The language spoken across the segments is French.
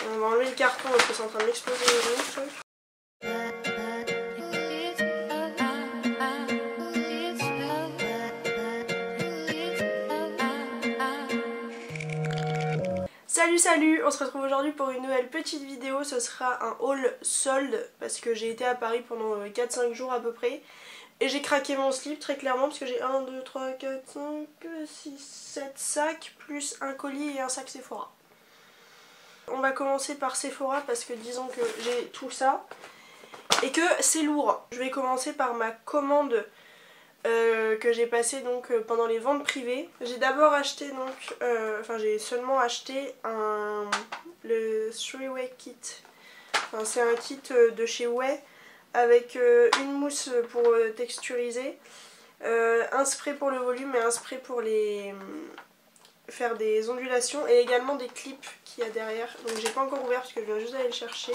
On va enlever le carton parce que c'est en train d'exploser le truc. Salut, on se retrouve aujourd'hui pour une nouvelle petite vidéo. Ce sera un haul solde parce que j'ai été à Paris pendant 4-5 jours à peu près. Et j'ai craqué mon slip très clairement parce que j'ai 1, 2, 3, 4, 5, 6, 7 sacs plus un colis et un sac Sephora. On va commencer par Sephora parce que disons que j'ai tout ça et que c'est lourd. Je vais commencer par ma commande que j'ai passée donc pendant les ventes privées. J'ai d'abord acheté donc, j'ai seulement acheté le 3-way kit. Enfin, c'est un kit de chez Way avec une mousse pour texturiser, un spray pour le volume et un spray pour faire des ondulations et également des clips qu'il y a derrière. Donc j'ai pas encore ouvert parce que je viens juste d'aller le chercher.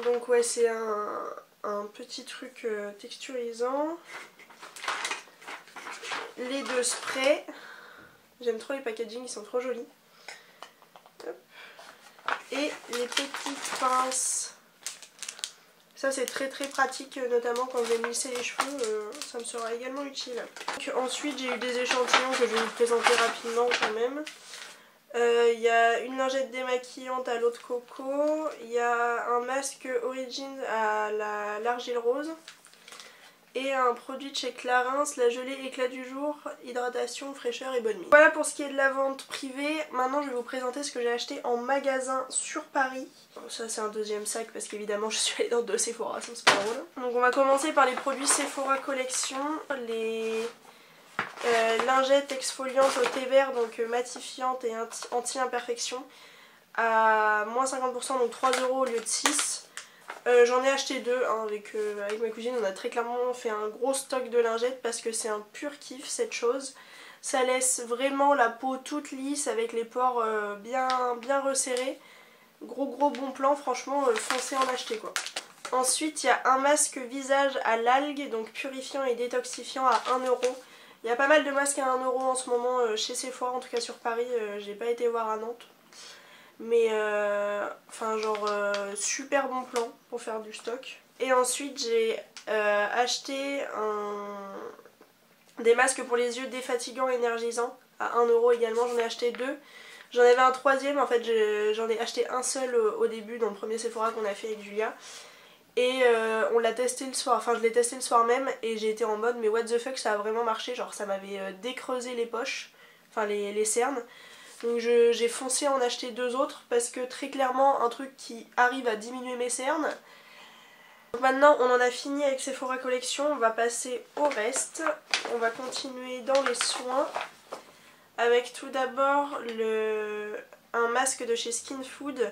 Donc ouais, c'est un petit truc texturisant. Les deux sprays. J'aime trop les packaging, ils sont trop jolis. Hop. Et les petites pinces. Ça c'est très pratique, notamment quand je vais me lisser les cheveux, ça me sera également utile. Donc, ensuite j'ai eu des échantillons que je vais vous présenter rapidement quand même. Il y a une lingette démaquillante à l'eau de coco, il y a un masque Origins à l'argile rose et un produit de chez Clarins, la gelée éclat du jour, hydratation, fraîcheur et bonne mine. Voilà pour ce qui est de la vente privée. Maintenant je vais vous présenter ce que j'ai acheté en magasin sur Paris. Bon, ça c'est un deuxième sac parce qu'évidemment je suis allée dans 2 Sephora, ça c'est pas drôle. Donc on va commencer par les produits Sephora Collection, les lingettes exfoliantes au thé vert, donc matifiante et anti-imperfection à moins 50%, donc 3 € au lieu de 6. J'en ai acheté 2 hein, avec ma cousine. On a très clairement fait un gros stock de lingettes parce que c'est un pur kiff cette chose. Ça laisse vraiment la peau toute lisse avec les pores bien resserrés. Gros bon plan, franchement foncez en acheter quoi. Ensuite il y a un masque visage à l'algue, donc purifiant et détoxifiant à 1 €. Il y a pas mal de masques à 1 € en ce moment chez Sephora, en tout cas sur Paris, j'ai pas été voir à Nantes. Mais super bon plan pour faire du stock. Et ensuite j'ai acheté des masques pour les yeux défatigants énergisants à 1 € également, j'en ai acheté 2. J'en avais un troisième, en fait j'en ai acheté un seul au début dans le premier Sephora qu'on a fait avec Julia. Et on l'a testé le soir, enfin je l'ai testé le soir même et j'ai été en mode mais what the fuck, ça a vraiment marché, genre ça m'avait décreusé les poches, enfin les cernes. Donc j'ai foncé en acheter 2 autres parce que très clairement un truc qui arrive à diminuer mes cernes. Donc maintenant on en a fini avec Sephora Collection, on va passer au reste. On va continuer dans les soins avec tout d'abord un masque de chez Skin Food,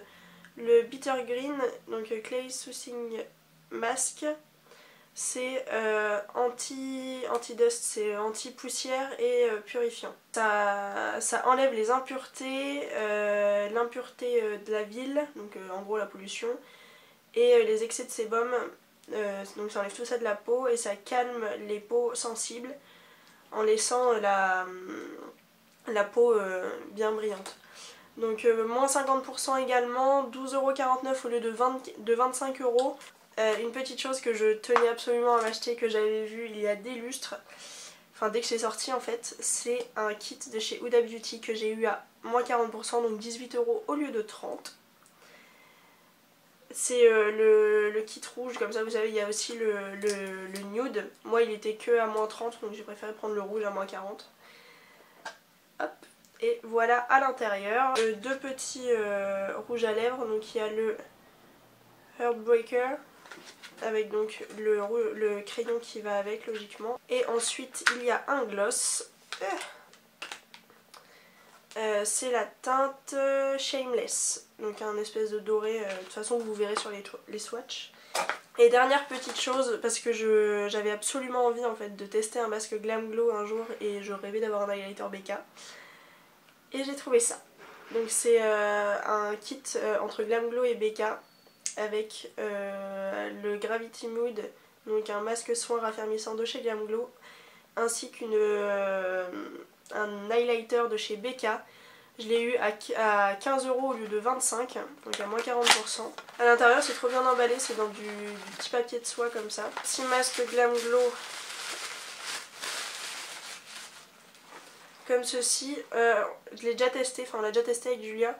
le Bitter Green, donc Clay Soothing Mask. C'est anti-dust, c'est anti-poussière et purifiant. Ça enlève les impuretés, l'impureté de la ville, donc en gros la pollution, et les excès de sébum, donc ça enlève tout ça de la peau et ça calme les peaux sensibles en laissant la peau bien brillante. Donc moins 50% également, 12,49 € au lieu de 25 €. Une petite chose que je tenais absolument à m'acheter, que j'avais vu il y a des lustres, enfin dès que c'est sorti en fait, c'est un kit de chez Huda Beauty que j'ai eu à moins 40%, donc 18 € au lieu de 30. C'est le kit rouge, comme ça vous savez il y a aussi le nude. Moi il était que à moins 30 donc j'ai préféré prendre le rouge à moins 40. Hop. Et voilà à l'intérieur, 2 petits rouges à lèvres, donc il y a le Heartbreaker avec donc le crayon qui va avec logiquement. Et ensuite il y a un gloss, c'est la teinte Shameless, donc un espèce de doré, de toute façon vous verrez sur les swatchs. Et dernière petite chose, parce que j'avais absolument envie en fait de tester un masque Glam Glow un jour et je rêvais d'avoir un highlighter BK. Et j'ai trouvé ça. Donc c'est un kit entre Glam Glow et BK avec le Gravity Mood, donc un masque soin raffermissant de chez Glam Glow, ainsi qu'un highlighter de chez BK. Je l'ai eu à 15 € au lieu de 25, donc à moins 40%. À l'intérieur c'est trop bien emballé, c'est dans du petit papier de soie comme ça. Petit masque Glam Glow comme ceci. Je l'ai déjà testé, enfin on l'a déjà testé avec Julia.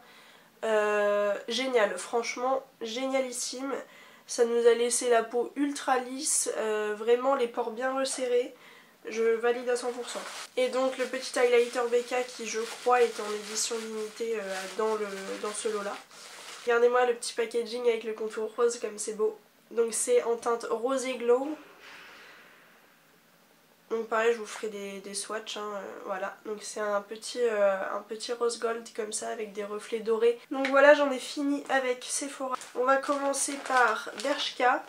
Génial, franchement génialissime. Ça nous a laissé la peau ultra lisse, vraiment les pores bien resserrés. Je valide à 100%. Et donc le petit highlighter Becca qui je crois est en édition limitée dans ce lot là. Regardez-moi le petit packaging avec le contour rose comme c'est beau. Donc c'est en teinte rosé glow. Donc pareil je vous ferai des swatchs, hein, voilà. Donc c'est un petit rose gold comme ça avec des reflets dorés. Donc voilà, j'en ai fini avec Sephora. On va commencer par Bershka.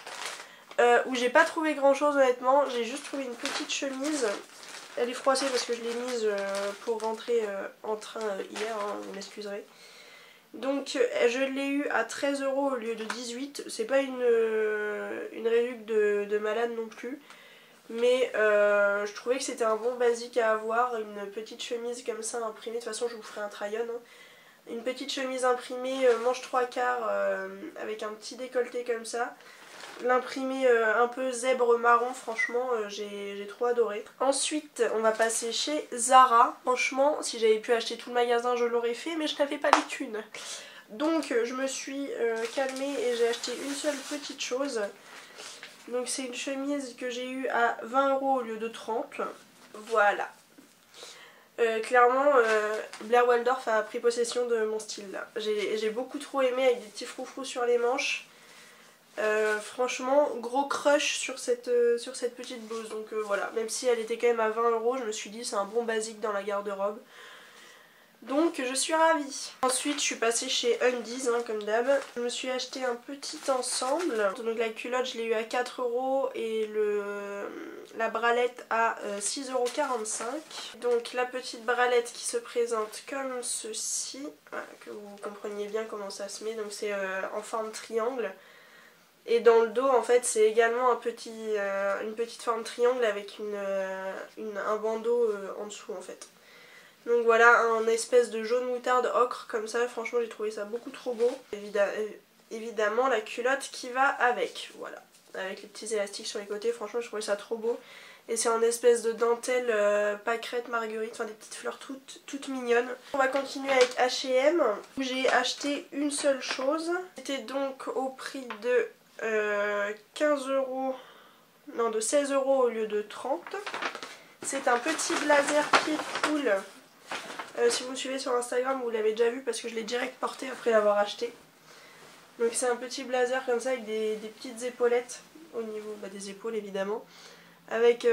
Où j'ai pas trouvé grand chose honnêtement, j'ai juste trouvé une petite chemise. Elle est froissée parce que je l'ai mise pour rentrer en train hier, hein, vous m'excuserez. Donc je l'ai eu à 13 € au lieu de 18. C'est pas une réduc de malade non plus. Mais je trouvais que c'était un bon basique à avoir. Une petite chemise comme ça imprimée. De toute façon je vous ferai un try-on. Hein. Une petite chemise imprimée manche 3/4 avec un petit décolleté comme ça. L'imprimé un peu zèbre marron, franchement j'ai trop adoré. Ensuite on va passer chez Zara. Franchement si j'avais pu acheter tout le magasin je l'aurais fait, mais je n'avais pas les thunes. Donc je me suis calmée et j'ai acheté une seule petite chose. Donc c'est une chemise que j'ai eue à 20 € au lieu de 30. Voilà. Clairement Blair Waldorf a pris possession de mon style là. J'ai beaucoup trop aimé avec des petits froufrous sur les manches. Franchement gros crush sur cette petite blouse, donc voilà, même si elle était quand même à 20 €, je me suis dit c'est un bon basique dans la garde-robe, donc je suis ravie. Ensuite je suis passée chez Undies, hein, comme d'hab. Je me suis acheté un petit ensemble, donc la culotte je l'ai eu à 4 € et la bralette à 6,45 €. Donc la petite bralette qui se présente comme ceci, voilà, que vous compreniez bien comment ça se met, donc c'est en forme triangle. Et dans le dos en fait c'est également une petite forme triangle avec un bandeau en dessous en fait. Donc voilà, un espèce de jaune moutarde ocre comme ça, franchement j'ai trouvé ça beaucoup trop beau. Évidemment la culotte qui va avec, voilà. Avec les petits élastiques sur les côtés, franchement je trouvais ça trop beau. Et c'est en espèce de dentelle pâquerette marguerite, enfin des petites fleurs toutes mignonnes. On va continuer avec H&M où j'ai acheté une seule chose. C'était donc au prix de 15 €, non de 16 € au lieu de 30. C'est un petit blazer pied de poule. Si vous me suivez sur Instagram vous l'avez déjà vu parce que je l'ai direct porté après l'avoir acheté. Donc c'est un petit blazer comme ça avec des petites épaulettes au niveau des épaules évidemment. Avec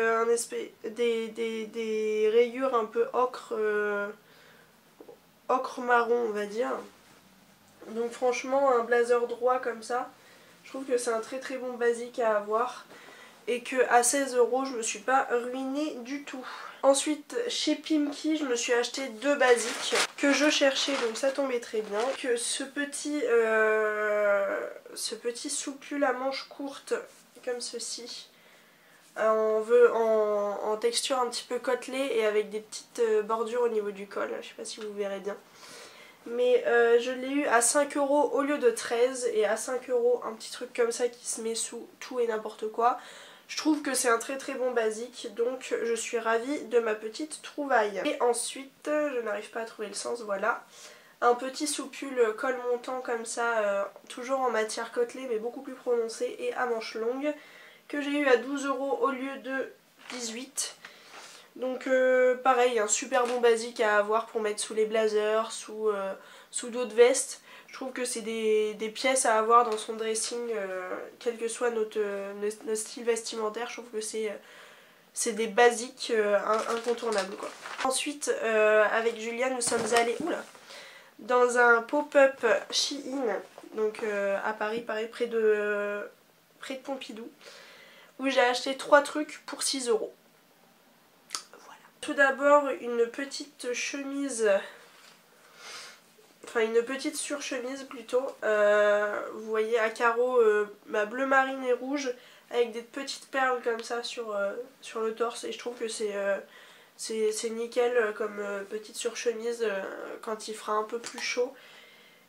des rayures un peu ocre marron on va dire. Donc franchement un blazer droit comme ça, je trouve que c'est un très bon basique à avoir. Et que à 16 € je me suis pas ruinée du tout. Ensuite chez Pimki je me suis acheté deux basiques que je cherchais, donc ça tombait très bien. Que ce petit soupul à manches courtes comme ceci. En texture un petit peu côtelée et avec des petites bordures au niveau du col, je sais pas si vous verrez bien. Mais je l'ai eu à 5 € au lieu de 13, et à 5 € un petit truc comme ça qui se met sous tout et n'importe quoi. Je trouve que c'est un très bon basique, donc je suis ravie de ma petite trouvaille. Et ensuite, je n'arrive pas à trouver le sens, voilà. Un petit soupul col montant comme ça, toujours en matière côtelée mais beaucoup plus prononcée et à manches longues, que j'ai eu à 12 € au lieu de 18. Donc pareil, un super bon basique à avoir pour mettre sous les blazers, sous d'autres vestes. Je trouve que c'est des pièces à avoir dans son dressing, quel que soit notre style vestimentaire. Je trouve que c'est des basiques incontournables quoi. Ensuite avec Julia nous sommes allés dans un pop-up Shein, donc à Paris, près de Pompidou, où j'ai acheté 3 trucs pour 6 €. Voilà. Tout d'abord une petite chemise, enfin une petite surchemise plutôt, vous voyez à carreaux bleu marine et rouge avec des petites perles comme ça sur le torse, et je trouve que c'est C'est nickel comme petite surchemise quand il fera un peu plus chaud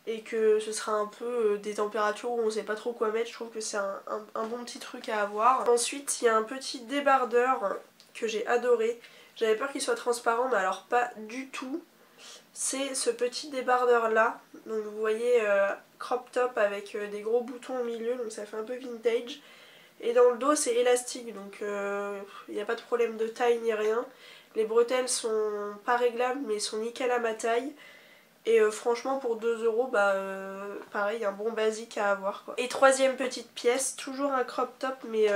et que ce sera un peu des températures où on sait pas trop quoi mettre. Je trouve que c'est un bon petit truc à avoir. Ensuite il y a un petit débardeur que j'ai adoré. J'avais peur qu'il soit transparent mais alors pas du tout. C'est ce petit débardeur là, donc vous voyez crop top avec des gros boutons au milieu, donc ça fait un peu vintage. Et dans le dos c'est élastique, donc il n'y a pas de problème de taille ni rien. Les bretelles sont pas réglables mais sont nickel à ma taille. Et franchement pour 2 €, bah pareil, un bon basique à avoir quoi. Et troisième petite pièce, toujours un crop top mais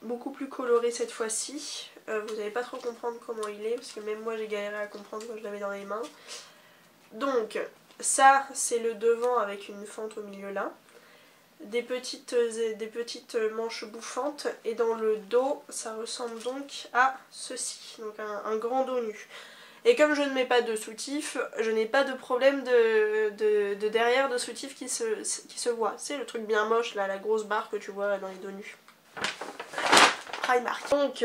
beaucoup plus coloré cette fois-ci. Vous n'allez pas trop comprendre comment il est parce que même moi j'ai galéré à comprendre quand je l'avais dans les mains. Donc ça c'est le devant avec une fente au milieu là. Des petites manches bouffantes et dans le dos ça ressemble donc à ceci, donc un grand dos nu. Et comme je ne mets pas de soutif, je n'ai pas de problème de derrière de soutif qui se voit. C'est le truc bien moche là, la grosse barre que tu vois dans les dos nus. Primark. Donc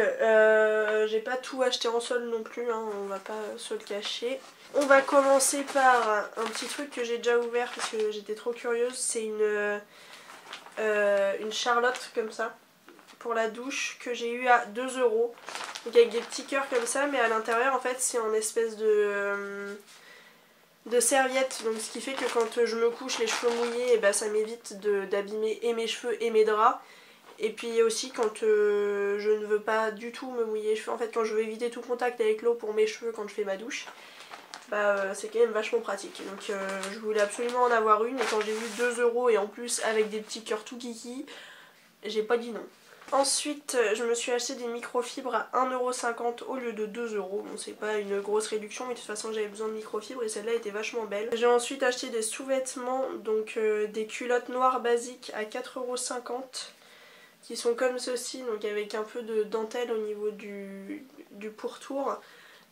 j'ai pas tout acheté en solde non plus, hein, on va pas se le cacher. On va commencer par un petit truc que j'ai déjà ouvert parce que j'étais trop curieuse. C'est une Charlotte comme ça pour la douche que j'ai eu à 2 €. Donc avec des petits cœurs comme ça, mais à l'intérieur en fait c'est en espèce de serviette. Donc ce qui fait que quand je me couche les cheveux mouillés, et bah, ça m'évite d'abîmer et mes cheveux et mes draps. Et puis aussi quand je ne veux pas du tout me mouiller les cheveux, en fait quand je veux éviter tout contact avec l'eau pour mes cheveux quand je fais ma douche, bah c'est quand même vachement pratique. Donc je voulais absolument en avoir une et quand j'ai vu 2 € et en plus avec des petits cœurs tout kiki, j'ai pas dit non. Ensuite je me suis acheté des microfibres à 1,50 € au lieu de 2 €. Bon c'est pas une grosse réduction mais de toute façon j'avais besoin de microfibres et celle-là était vachement belle. J'ai ensuite acheté des sous-vêtements, donc des culottes noires basiques à 4,50 € qui sont comme ceci, donc avec un peu de dentelle au niveau du pourtour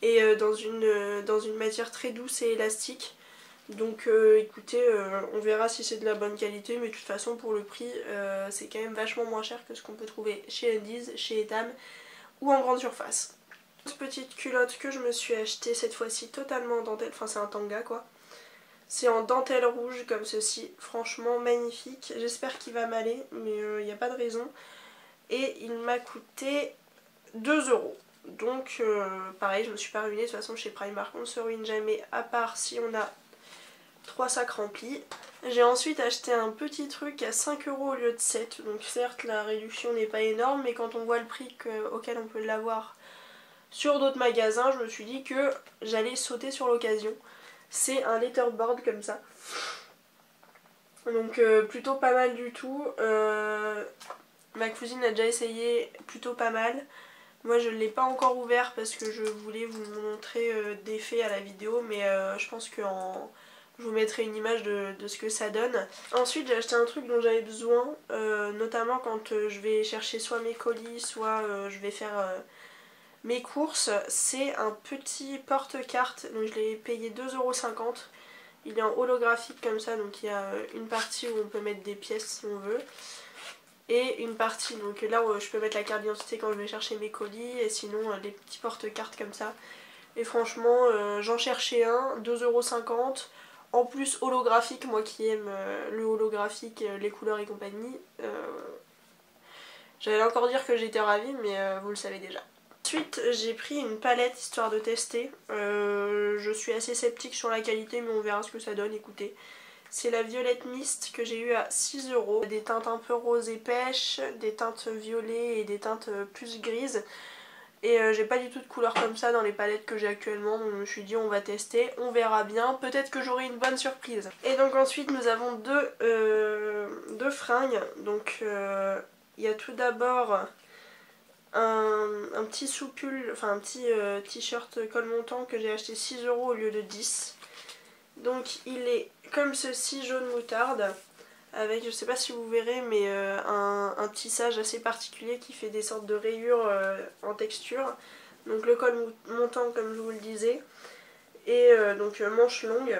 et dans une matière très douce et élastique. Donc écoutez, on verra si c'est de la bonne qualité, mais de toute façon pour le prix c'est quand même vachement moins cher que ce qu'on peut trouver chez Undies, chez Etam ou en grande surface. Cette petite culotte que je me suis achetée cette fois-ci totalement en dentelle, enfin c'est un tanga quoi. C'est en dentelle rouge comme ceci, franchement magnifique. J'espère qu'il va m'aller, mais il n'y a pas de raison. Et il m'a coûté 2 €. Donc pareil, je me suis pas ruinée, de toute façon chez Primark on ne se ruine jamais à part si on a 3 sacs remplis. J'ai ensuite acheté un petit truc à 5 € au lieu de 7, donc certes la réduction n'est pas énorme, mais quand on voit le prix auquel on peut l'avoir sur d'autres magasins, je me suis dit que j'allais sauter sur l'occasion. C'est un letterboard comme ça. Donc plutôt pas mal du tout. Ma cousine a déjà essayé, plutôt pas mal. Moi je ne l'ai pas encore ouvert parce que je voulais vous montrer des faits à la vidéo, mais je pense que je vous mettrai une image de ce que ça donne. Ensuite j'ai acheté un truc dont j'avais besoin, notamment quand je vais chercher soit mes colis, soit je vais faire mes courses. C'est un petit porte-carte, donc je l'ai payé 2,50 €. Il est en holographique comme ça, donc il y a une partie où on peut mettre des pièces si on veut. Et une partie, donc là où je peux mettre la carte d'identité quand je vais chercher mes colis, et sinon des petits porte-cartes comme ça. Et franchement j'en cherchais un, 2,50 €. En plus holographique, moi qui aime le holographique, les couleurs et compagnie. J'allais encore dire que j'étais ravie, mais vous le savez déjà. Ensuite j'ai pris une palette histoire de tester. Je suis assez sceptique sur la qualité mais on verra ce que ça donne, écoutez. C'est la Violette Mist que j'ai eu à 6 €. Des teintes un peu roses et pêches, des teintes violet et des teintes plus grises. Et j'ai pas du tout de couleur comme ça dans les palettes que j'ai actuellement, donc je me suis dit on va tester, on verra bien, peut-être que j'aurai une bonne surprise. Et donc ensuite nous avons deux fringues. Donc il y a tout d'abord un petit soupule, enfin un petit t-shirt col montant que j'ai acheté 6 € au lieu de 10. Donc il est comme ceci, jaune moutarde, avec, je sais pas si vous verrez, mais un tissage assez particulier qui fait des sortes de rayures en texture. Donc le col montant comme je vous le disais, et donc manche longue.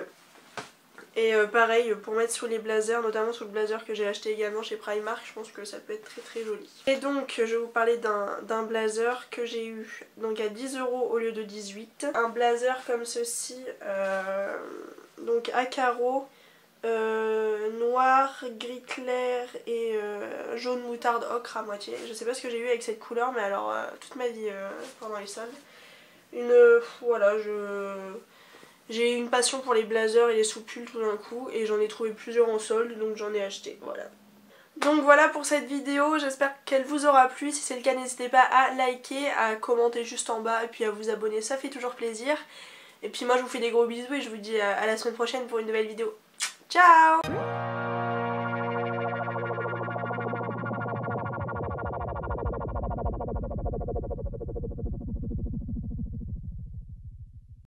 Et pareil pour mettre sur les blazers, notamment sur le blazer que j'ai acheté également chez Primark, je pense que ça peut être très très joli. Et donc je vais vous parler d'un blazer que j'ai eu donc à 10 € au lieu de 18. Un blazer comme ceci, donc à carreaux, noir, gris clair et jaune moutarde ocre à moitié. Je sais pas ce que j'ai eu avec cette couleur, mais alors toute ma vie pendant les soldes. Voilà, j'ai eu une passion pour les blazers et les sous-pulls tout d'un coup et j'en ai trouvé plusieurs en solde, donc j'en ai acheté, voilà. Donc voilà pour cette vidéo, j'espère qu'elle vous aura plu. Si c'est le cas, n'hésitez pas à liker, à commenter juste en bas et puis à vous abonner, ça fait toujours plaisir. Et puis moi je vous fais des gros bisous et je vous dis à la semaine prochaine pour une nouvelle vidéo. Ciao!